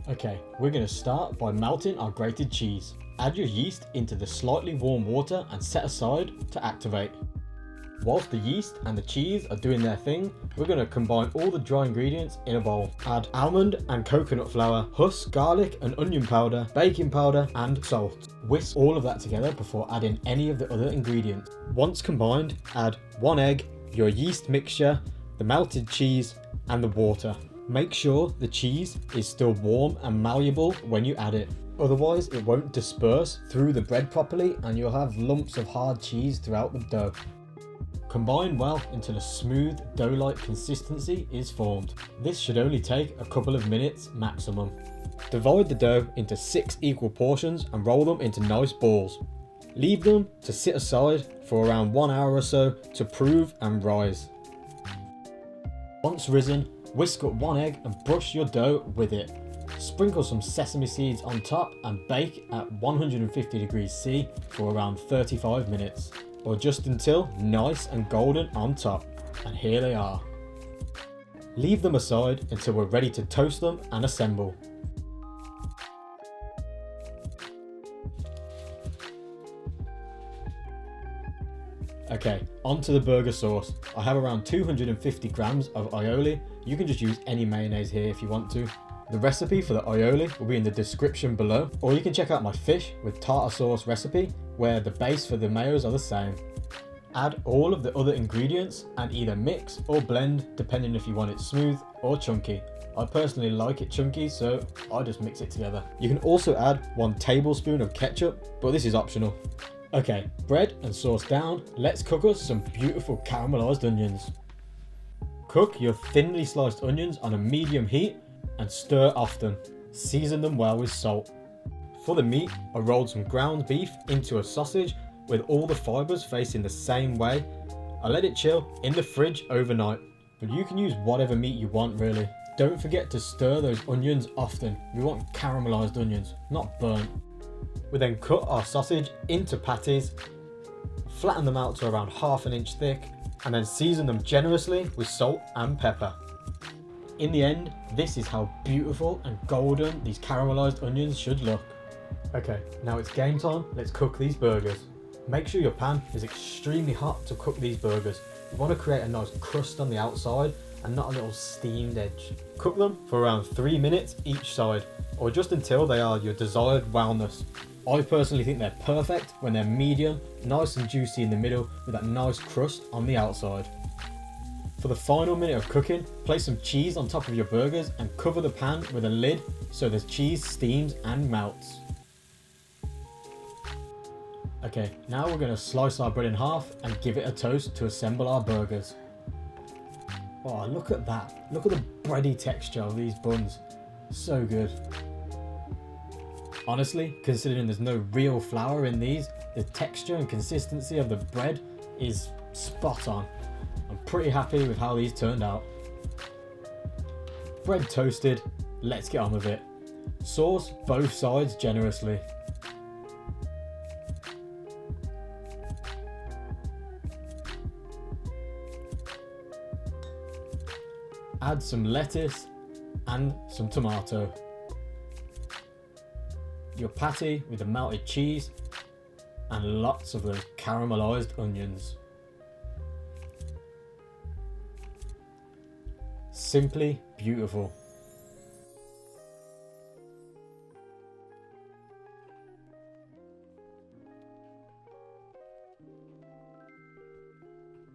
Okay, we're going to start by melting our grated cheese. Add your yeast into the slightly warm water and set aside to activate. Whilst the yeast and the cheese are doing their thing, we're going to combine all the dry ingredients in a bowl. Add almond and coconut flour, husk, garlic and onion powder, baking powder and salt. Whisk all of that together before adding any of the other ingredients. Once combined, add 1 egg, your yeast mixture, the melted cheese and the water. Make sure the cheese is still warm and malleable when you add it. Otherwise it won't disperse through the bread properly and you'll have lumps of hard cheese throughout the dough. Combine well until a smooth dough-like consistency is formed. This should only take a couple of minutes maximum. Divide the dough into 6 equal portions and roll them into nice balls. Leave them to sit aside for around 1 hour or so to prove and rise. Once risen, whisk up 1 egg and brush your dough with it. Sprinkle some sesame seeds on top and bake at 150 degrees C for around 35 minutes. Or just until nice and golden on top. And here they are. Leave them aside until we're ready to toast them and assemble. Okay, onto the burger sauce. I have around 250 grams of aioli. You can just use any mayonnaise here if you want to. The recipe for the aioli will be in the description below, or you can check out my fish with tartar sauce recipe where the base for the mayos are the same. Add all of the other ingredients and either mix or blend depending if you want it smooth or chunky. I personally like it chunky, so I just mix it together. You can also add 1 tablespoon of ketchup, but this is optional. Okay, bread and sauce down, let's cook us some beautiful caramelized onions. Cook your thinly sliced onions on a medium heat and stir often. Season them well with salt. For the meat, I rolled some ground beef into a sausage with all the fibres facing the same way. I let it chill in the fridge overnight, but you can use whatever meat you want really. Don't forget to stir those onions often. We want caramelised onions, not burnt. We then cut our sausage into patties, flatten them out to around 1/2 inch thick, and then season them generously with salt and pepper. In the end, this is how beautiful and golden these caramelised onions should look. Okay, now it's game time, let's cook these burgers. Make sure your pan is extremely hot to cook these burgers. You want to create a nice crust on the outside and not a little steamed edge. Cook them for around 3 minutes each side, or just until they are your desired wellness. I personally think they're perfect when they're medium, nice and juicy in the middle with that nice crust on the outside. For the final minute of cooking, place some cheese on top of your burgers and cover the pan with a lid so the cheese steams and melts. Okay, now we're going to slice our bread in half and give it a toast to assemble our burgers. Oh, look at that. Look at the bready texture of these buns. So good. Honestly, considering there's no real flour in these, the texture and consistency of the bread is spot on. I'm pretty happy with how these turned out. Bread toasted, let's get on with it. Sauce both sides generously. Add some lettuce and some tomato. Your patty with the melted cheese and lots of those caramelized onions. Simply beautiful.